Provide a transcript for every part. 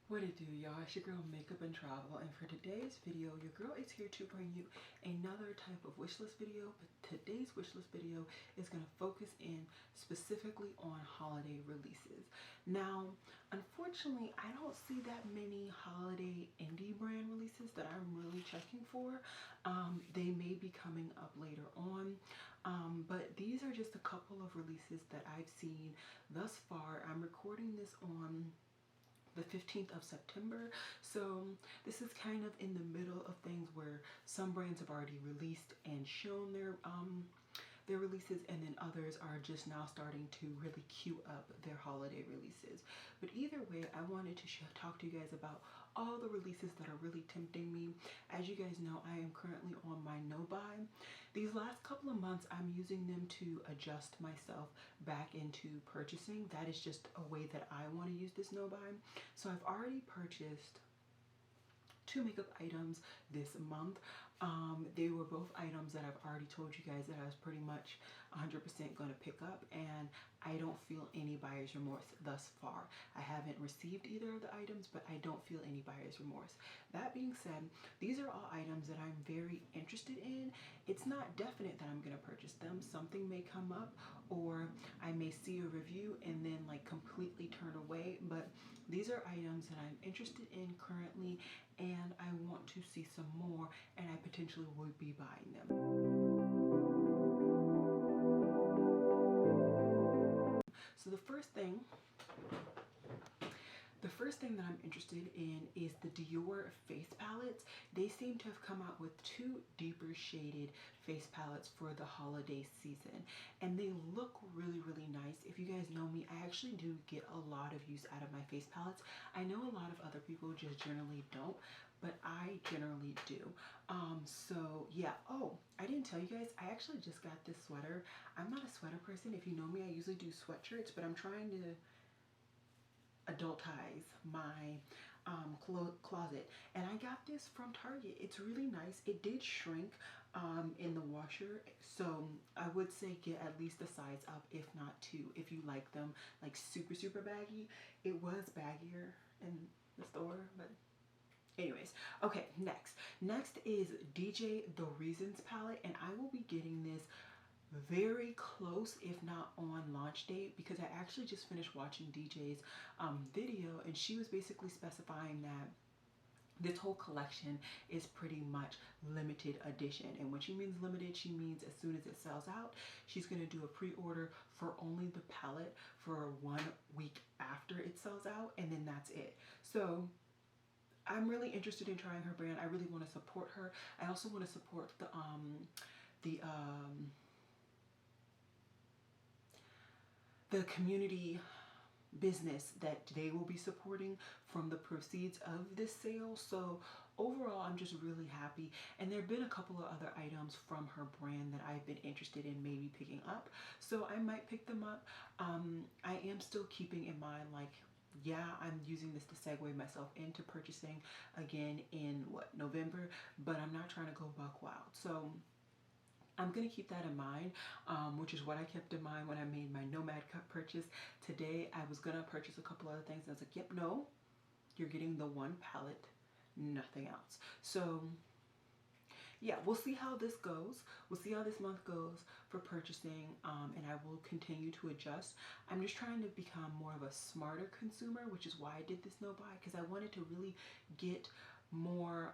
What it do, y'all? It's your girl Makeup and Travel, and for today's video your girl is here to bring you another type of wishlist video. But today's wishlist video is going to focus in specifically on holiday releases. Now unfortunately I don't see that many holiday indie brand releases that I'm really checking for. They may be coming up later on, but these are just a couple of releases that I've seen thus far. I'm recording this on the 15th of September. So this is kind of in the middle of things where some brands have already released and shown their releases, and then others are just now starting to really queue up their holiday releases. But either way, I wanted to talk to you guys about all the releases that are really tempting me. As you guys know, I am currently on my no buy. These last couple of months I'm using them to adjust myself back into purchasing. That is just a way that I want to use this no buy. So I've already purchased 2 makeup items this month. They were both items that I've already told you guys that I was pretty much 100% going to pick up, and I don't feel any buyer's remorse thus far. I haven't received either of the items, but I don't feel any buyer's remorse. That being said, these are all items that I'm very interested in. It's not definite that I'm going to purchase them. Something may come up, or I may see a review and then like completely turn away, but these are items that I'm interested in currently, and I want to see some more, and I potentially would be buying them. So the first thing that I'm interested in is the Dior face palettes. They seem to have come out with 2 deeper shaded face palettes for the holiday season, and they look really nice. If you guys know me, I actually do get a lot of use out of my face palettes. I know a lot of other people just generally don't, but I generally do. So yeah. Oh, I didn't tell you guys, I actually just got this sweater. I'm not a sweater person. If you know me, I usually do sweatshirts, but I'm trying to adultize my closet, and I got this from Target. It's really nice. It did shrink in the washer, so I would say get at least a size up, if not 2, if you like them like super baggy. It was baggier in the store, but anyways. Okay, next is DJ The Reasons palette, and I will be getting this very close, if not on launch date, because I actually just finished watching DJ's video, and she was basically specifying that this whole collection is pretty much limited edition. And when she means limited, she means as soon as it sells out, she's going to do a pre-order for only the palette for 1 week after it sells out, and then that's it. So I'm really interested in trying her brand. I really want to support her. I also want to support the community business that they will be supporting from the proceeds of this sale. So overall, I'm just really happy. And there have been a couple of other items from her brand that I've been interested in maybe picking up, so I might pick them up. I am still keeping in mind, like, yeah, I'm using this to segue myself into purchasing again in November, but I'm not trying to go buck wild. So I'm going to keep that in mind, which is what I kept in mind when I made my Nomad Cup purchase. Today, I was going to purchase a couple other things, and I was like, yep, no, you're getting the 1 palette, nothing else. So yeah, we'll see how this goes. We'll see how this month goes for purchasing, and I will continue to adjust. I'm just trying to become more of a smarter consumer, which is why I did this no buy, because I wanted to really get more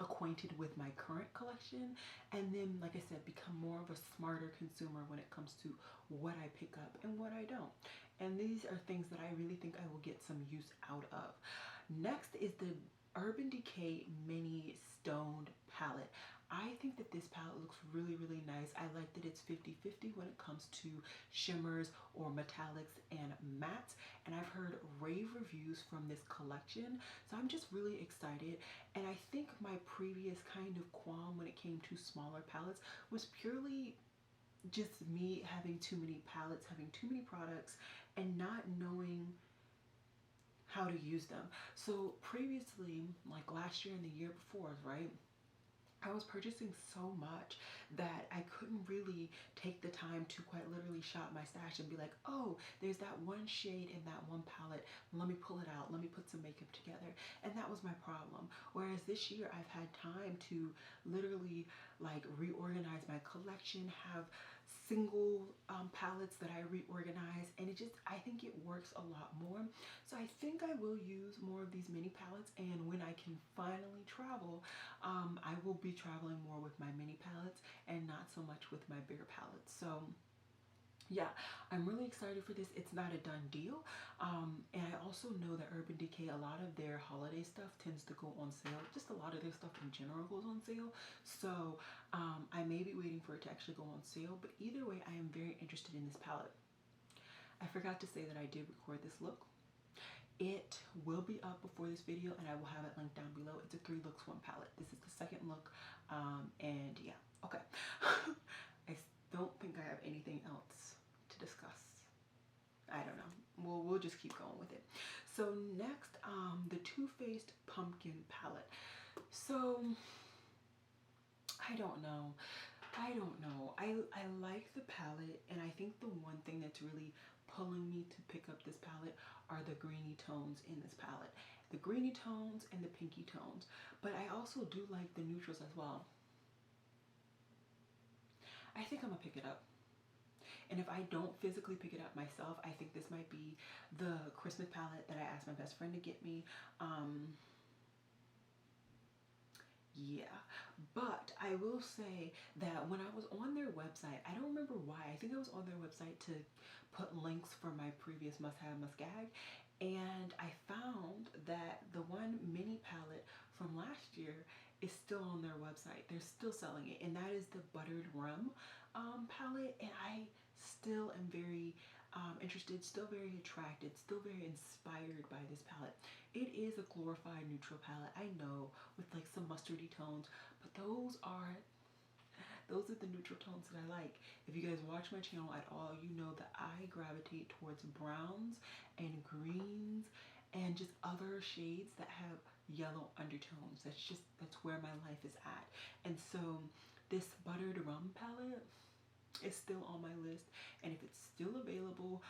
acquainted with my current collection, and then, like I said, become more of a smarter consumer when it comes to what I pick up and what I don't. And these are things that I really think I will get some use out of. Next is the Urban Decay Mini Stoned palette. I think that this palette looks really nice. I like that it's 50-50 when it comes to shimmers or metallics and mattes, and I've heard rave reviews from this collection, so I'm just really excited. And I think my previous kind of qualm when it came to smaller palettes was purely just me having too many palettes, having too many products, and not knowing how to use them. So previously, like last year and the year before, right, I was purchasing so much that I couldn't really take the time to quite literally shop my stash and be like, oh, there's that one shade in that one palette. Let me pull it out. Let me put some makeup together. And that was my problem. Whereas this year I've had time to literally like reorganize my collection, have single palettes that I reorganize, and I think it works a lot more. So I think I will use more of these mini palettes, and when I can finally travel, I will be traveling more with my mini palettes and not so much with my bigger palettes. So yeah, I'm really excited for this. It's not a done deal. And I also know that Urban Decay, a lot of their holiday stuff tends to go on sale. Just a lot of their stuff in general goes on sale. So I may be waiting for it to actually go on sale. But either way, I am very interested in this palette. I forgot to say that I did record this look. It will be up before this video, and I will have it linked down below. It's a 3 looks 1 palette. This is the second look. And yeah, okay. I don't think I have anything else to discuss. I don't know. We'll just keep going with it. So next, the Too Faced Pumpkin palette. So I don't know. I like the palette, and I think the one thing that's really pulling me to pick up this palette are the greeny tones in this palette. The greeny tones and the pinky tones. But I also do like the neutrals as well. I think I'm gonna pick it up. And if I don't physically pick it up myself, I think this might be the Christmas palette that I asked my best friend to get me. Yeah, but I will say that when I was on their website, I don't remember why, I think I was on their website to put links for my previous must-have, must-gag, and I found that the one mini palette from last year is still on their website. They're still selling it, and that is the Buttered Rum palette, and I still am very interested, still very attracted, still very inspired by this palette. It is a glorified neutral palette, I know, with like some mustardy tones, but those are the neutral tones that I like. If you guys watch my channel at all, you know that I gravitate towards browns and greens and just other shades that have yellow undertones. That's where my life is at. And so this Buttered Rum palette is still on my list, and if it's still available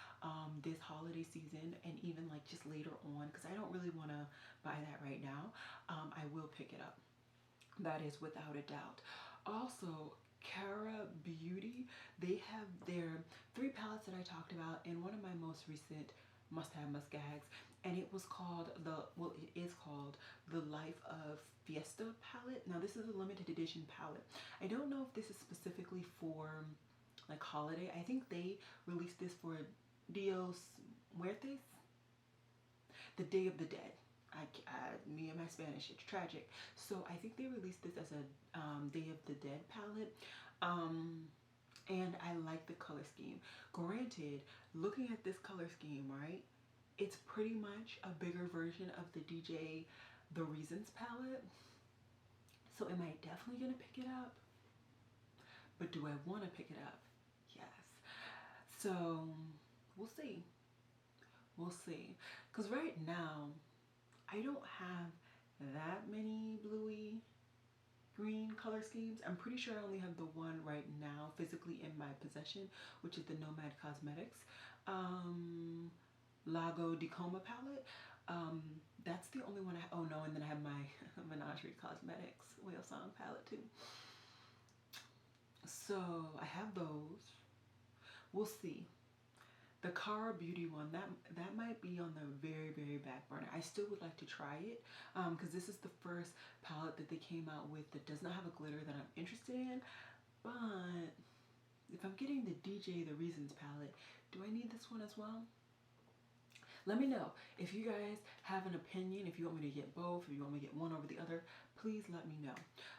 this holiday season, and even like just later on, because I don't really want to buy that right now, I will pick it up. That is without a doubt. Also, Cara Beauty, they have their 3 palettes that I talked about in one of my most recent must-have, must-gags, and it is called the Life of Fiesta palette. Now this is a limited edition palette. I don't know if this is specifically for like holiday. I think they released this for Dios Muertes, the Day of the Dead. Me and my Spanish, it's tragic. So I think they released this as a Day of the Dead palette. And I like the color scheme. Granted, looking at this color scheme, right, it's pretty much a bigger version of the DJ The Reasons palette. So am I definitely gonna pick it up? But do I want to pick it up? Yes. So we'll see. We'll see. Because right now, I don't have that many bluey green color schemes. I'm pretty sure I only have the one right now physically in my possession, which is the Nomad Cosmetics Lago di Coma palette. That's the only one oh no, and then I have my Menagerie Cosmetics Whale Song palette too. So I have those. We'll see. The Cara Beauty one, that might be on the very, very back burner. I still would like to try it because this is the first palette that they came out with that does not have a glitter that I'm interested in. But if I'm getting the DJ The Reasons palette, do I need this one as well? Let me know if you guys have an opinion, if you want me to get both, if you want me to get one over the other, please let me know.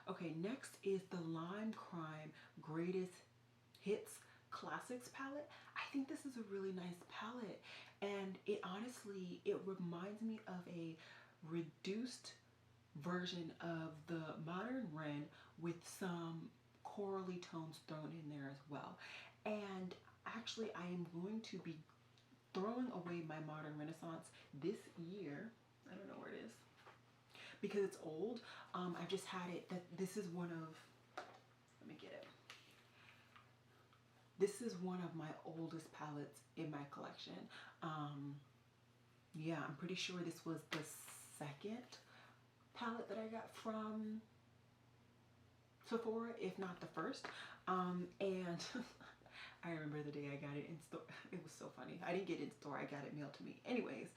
Okay, next is the Lime Crime Greatest Hits Classics palette. I think this is a really nice palette, and it honestly, it reminds me of a reduced version of the Modern Ren with some corally tones thrown in there as well. And actually, I am going to be throwing away my Modern Renaissance this year. I don't know where it is, because it's old. I've just had it, that this is one of, let me get it. This is one of my oldest palettes in my collection. Yeah, I'm pretty sure this was the second palette that I got from Sephora, if not the first. And I remember the day I got it in store. It was so funny. I didn't get it in store. I got it mailed to me. Anyways,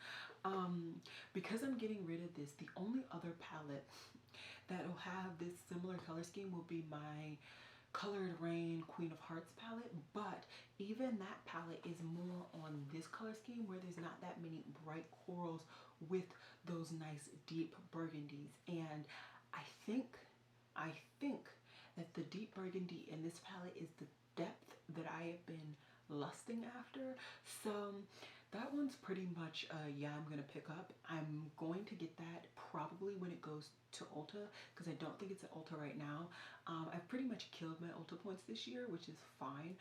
because I'm getting rid of this, the only other palette that will have this similar color scheme will be my Colored Rain Queen of Hearts palette. But even that palette is more on this color scheme where there's not that many bright corals with those nice deep burgundies. And I think that the deep burgundy in this palette is the depth that I have been lusting after. So that one's pretty much yeah, I'm gonna pick up. I'm going to get that probably when it goes to Ulta, because I don't think it's at Ulta right now. I've pretty much killed my Ulta points this year, which is fine.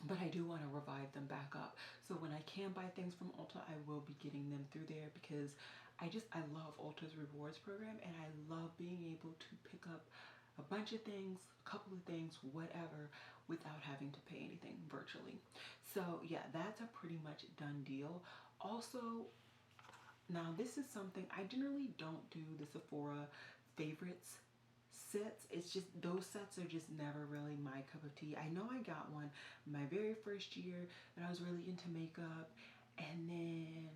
But I do want to revive them back up. So when I can buy things from Ulta, I will be getting them through there, because I love Ulta's rewards program, and I love being able to pick up a bunch of things, a couple of things, whatever, without having to pay anything virtually. So yeah, that's a pretty much done deal. Also, now this is something, I generally don't do the Sephora Favorites sets. It's just, those sets are just never really my cup of tea. I know I got one my very first year that I was really into makeup, and then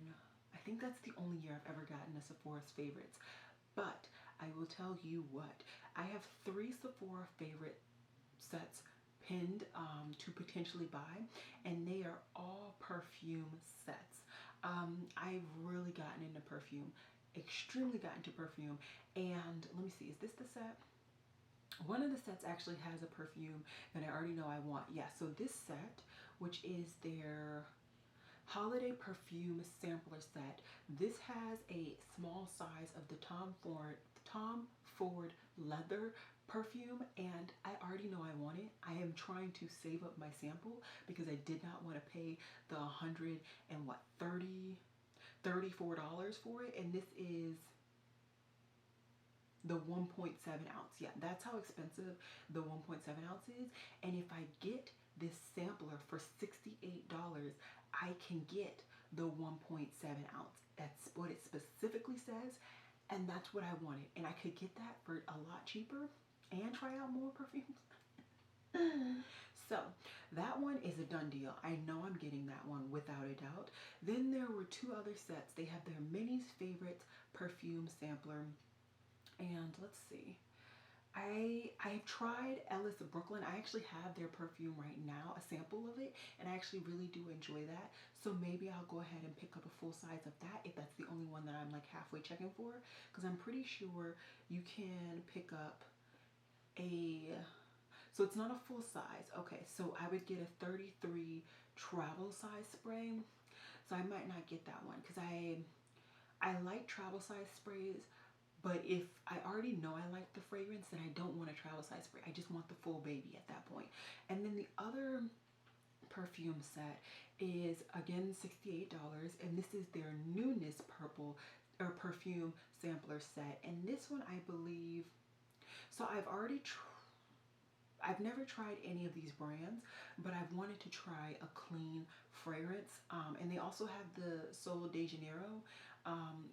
I think that's the only year I've ever gotten a Sephora's Favorites. But I will tell you what, I have 3 Sephora Favorite sets pinned to potentially buy, and they are all perfume sets. I've really gotten into perfume, extremely gotten into perfume. And let me see, is this the set? One of the sets actually has a perfume that I already know I want. Yeah, so this set, which is their holiday perfume sampler set, this has a small size of the Tom Ford leather perfume, and I already know I want it. I am trying to save up my sample because I did not want to pay the $34 for it, and this is the 1.7 ounce. Yeah, that's how expensive the 1.7 ounce is. And if I get this sampler for $68, I can get the 1.7 ounce. That's what it specifically says, and that's what I wanted. And I could get that for a lot cheaper and try out more perfumes. So that one is a done deal. I know I'm getting that one without a doubt. Then there were 2 other sets. They have their Minnie's Favorites perfume sampler. And let's see. I've tried Ellis Brooklyn. I actually have their perfume right now, a sample of it, and I actually really do enjoy that. So maybe I'll go ahead and pick up a full size of that if that's the only one that I'm like halfway checking for, because I'm pretty sure you can pick up a, so it's not a full size. Okay, so I would get a 33 travel size spray. So I might not get that one because I like travel size sprays. But if I already know I like the fragrance, then I don't want a travel size spray. I just want the full baby at that point. And then the other perfume set is again $68, and this is their Newness purple or perfume sampler set. And this one, I believe, so I've never tried any of these brands, but I've wanted to try a clean fragrance. And they also have the Solo de Janeiro.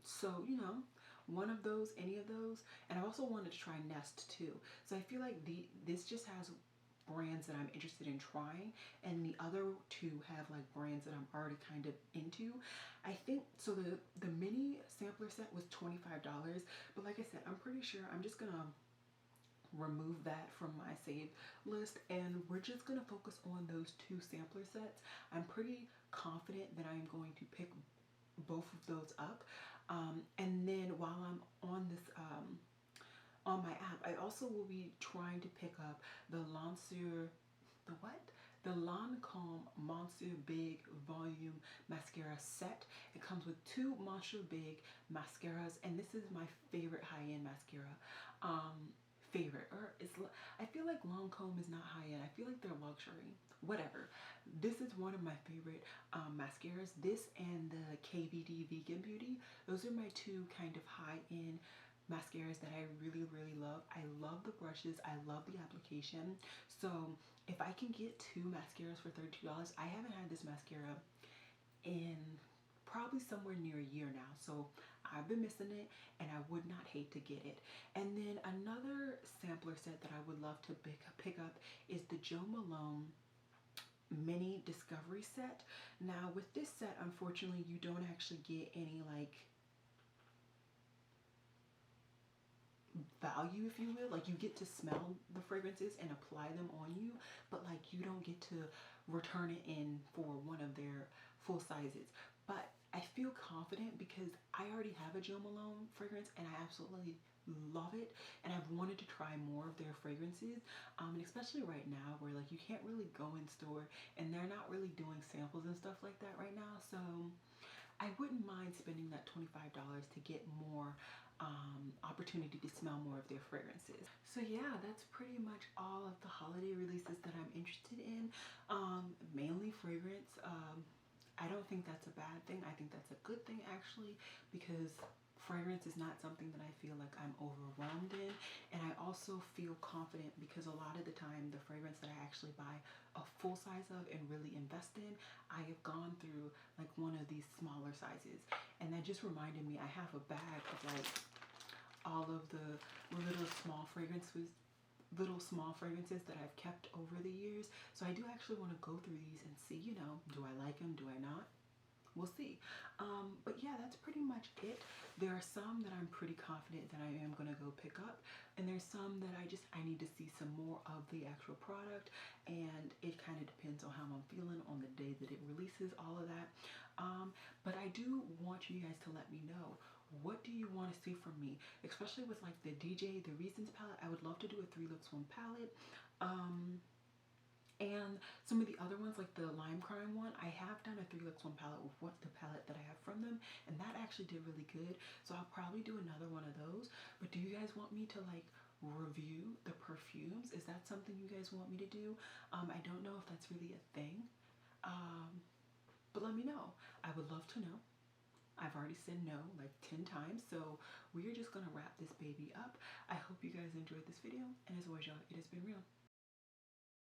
So, you know, one of those, any of those. And I also wanted to try Nest too. So I feel like this just has brands that I'm interested in trying, and the other 2 have like brands that I'm already kind of into. I think, so the mini sampler set was $25, but like I said, I'm pretty sure I'm just gonna remove that from my save list, and we're just gonna focus on those 2 sampler sets. I'm pretty confident that I'm going to pick both of those up. And then while I'm on this, on my app, I also will be trying to pick up the Lancome Monsieur Big Volume Mascara set. It comes with 2 Monsieur Big mascaras, and this is my favorite high-end mascara. favorite, or I feel like Lancome is not high end. I feel like they're luxury. Whatever. This is one of my favorite mascaras. This and the KBD Vegan Beauty. Those are my two kind of high end mascaras that I really, really love. I love the brushes. I love the application. So if I can get two mascaras for $32, I haven't had this mascara in probably somewhere near a year now, so I've been missing it and I would not hate to get it. And then another sampler set that I would love to pick up is the Jo Malone mini discovery set. Now with this set, unfortunately, you don't actually get any like value, if you will. Like, you get to smell the fragrances and apply them on you, but like you don't get to return it in for one of their full sizes. But I feel confident because I already have a Jo Malone fragrance and I absolutely love it, and I've wanted to try more of their fragrances, and especially right now where like you can't really go in store and they're not really doing samples and stuff like that right now. So I wouldn't mind spending that $25 to get more opportunity to smell more of their fragrances. So yeah, that's pretty much all of the holiday releases that I'm interested in. Mainly fragrance. I don't think that's a bad thing. I think that's a good thing actually, because fragrance is not something that I feel like I'm overwhelmed in, and I also feel confident because a lot of the time the fragrance that I actually buy a full size of and really invest in, I have gone through like one of these smaller sizes, and that just reminded me I have a bag of like all of the little small fragrances that I've kept over the years. So I do actually want to go through these and see, you know, do I like them, do I not? We'll see. But yeah, that's pretty much it. There are some that I'm pretty confident that I am going to go pick up, and there's some that I need to see some more of the actual product, and it kind of depends on how I'm feeling on the day that it releases, all of that. But I do want you guys to let me know, what do you want to see from me, especially with like the The Reasons palette. I would love to do a 3 looks 1 palette. And some of the other ones, like the Lime Crime one, I have done a 3 looks 1 palette with the palette that I have from them, and that actually did really good. So I'll probably do another one of those. But do you guys want me to like review the perfumes? Is that something you guys want me to do? I don't know if that's really a thing, but let me know. I would love to know. I've already said no like 10 times, so we're just gonna wrap this baby up. I hope you guys enjoyed this video, and as always, y'all, it has been real.